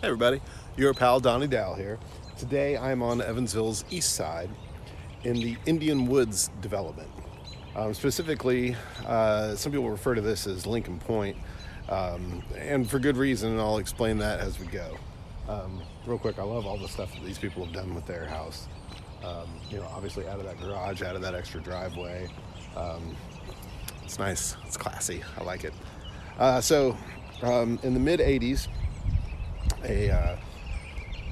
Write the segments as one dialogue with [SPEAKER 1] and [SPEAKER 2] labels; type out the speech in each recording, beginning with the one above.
[SPEAKER 1] Hey everybody, your pal Donnie Dow here. Today I'm on Evansville's east side in the Indian Woods development. Specifically, some people refer to this as Lincoln Point, and for good reason, and I'll explain that as we go. Real quick, I love all the stuff that these people have done with their house. Obviously out of that garage, out of that extra driveway. It's nice, it's classy, I like it. In the mid 80s, a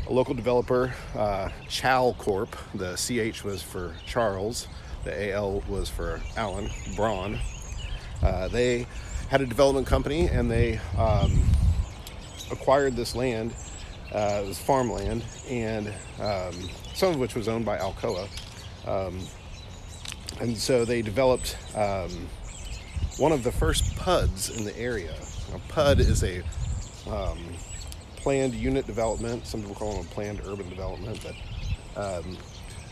[SPEAKER 1] local developer, Chal Corp. The CH was for Charles, the AL was for Alan Braun. They had a development company and they acquired this land. It was farmland, and some of which was owned by Alcoa. And so they developed one of the first PUDs in the area. Now, PUD is a planned unit development. Some people call them a planned urban development, but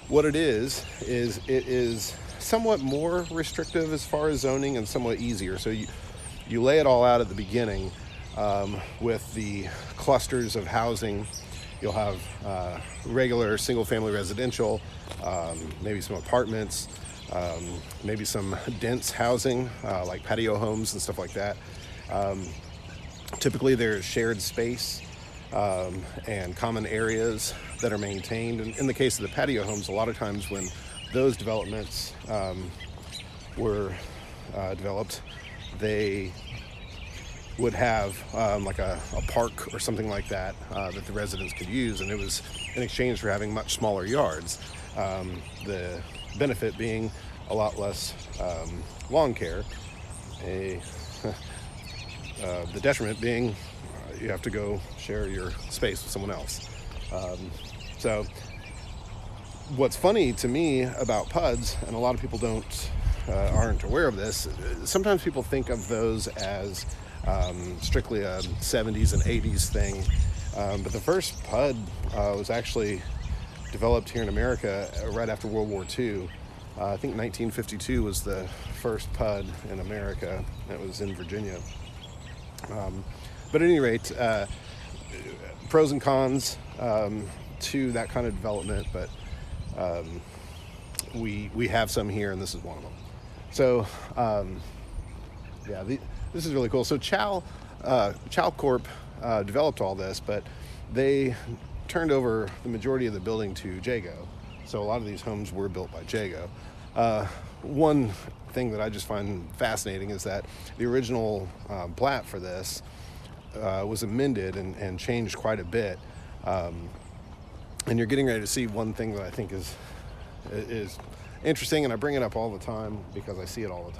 [SPEAKER 1] what it is it is somewhat more restrictive as far as zoning and somewhat easier. So you lay it all out at the beginning with the clusters of housing. You'll have regular single-family residential, maybe some apartments, maybe some dense housing like patio homes and stuff like that. Typically there's shared space and common areas that are maintained. And in the case of the patio homes, a lot of times when those developments were developed, they would have like a park or something like that that the residents could use, and it was in exchange for having much smaller yards. The benefit being a lot less lawn care. The detriment being you have to go share your space with someone else. So what's funny to me about PUDs, and a lot of people aren't aware of this, sometimes people think of those as strictly a 70s and 80s thing. But the first PUD was actually developed here in America right after World War II. I think 1952 was the first PUD in America. It was in Virginia. But at any rate, pros and cons to that kind of development, but we have some here, and this is one of them. So, this is really cool. So Chal Corp developed all this, but they turned over the majority of the building to Jago. So a lot of these homes were built by Jago. One thing that I just find fascinating is that the original plat for this was amended and changed quite a bit. And you're getting ready to see one thing that I think is interesting, and I bring it up all the time because I see it all the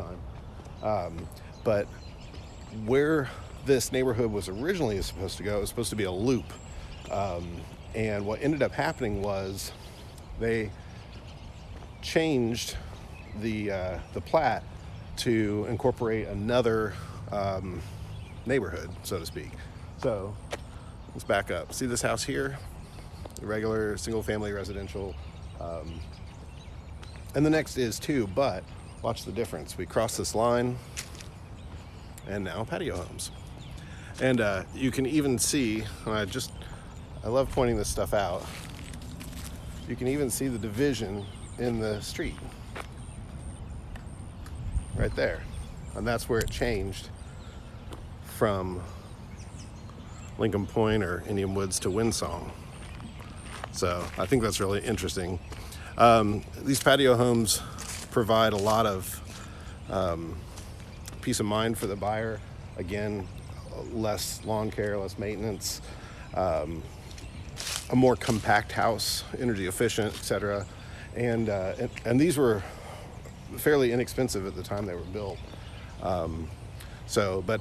[SPEAKER 1] time. But where this neighborhood was originally supposed to go, it was supposed to be a loop. And what ended up happening was they changed the plat to incorporate another neighborhood, so to speak. So let's back up. See this house here? Regular single-family residential. And the next is too, but watch the difference. We cross this line, and now patio homes. And you can even see, and I love pointing this stuff out, you can even see the division in the street right there. And that's where it changed from Lincoln Point or Indian Woods to Windsong. So I think that's really interesting. These patio homes provide a lot of peace of mind for the buyer. Again, less lawn care, less maintenance, a more compact house, energy efficient, etc. And these were fairly inexpensive at the time they were built. But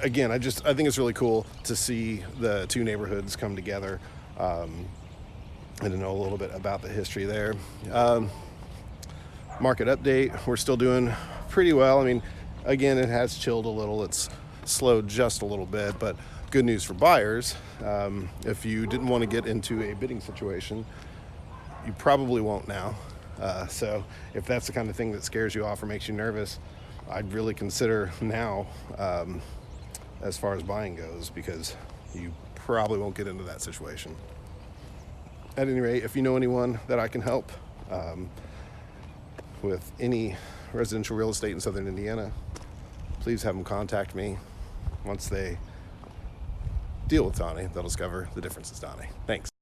[SPEAKER 1] again, I think it's really cool to see the two neighborhoods come together, and to know a little bit about the history there. Market update, we're still doing pretty well. I mean, again, it has chilled a little. It's slowed just a little bit, but good news for buyers. If you didn't want to get into a bidding situation, you probably won't now. So if that's the kind of thing that scares you off or makes you nervous, I'd really consider now as far as buying goes, because you probably won't get into that situation. At any rate, if you know anyone that I can help with any residential real estate in Southern Indiana, please have them contact me. Once they deal with Donnie, they'll discover the difference is Donnie. Thanks.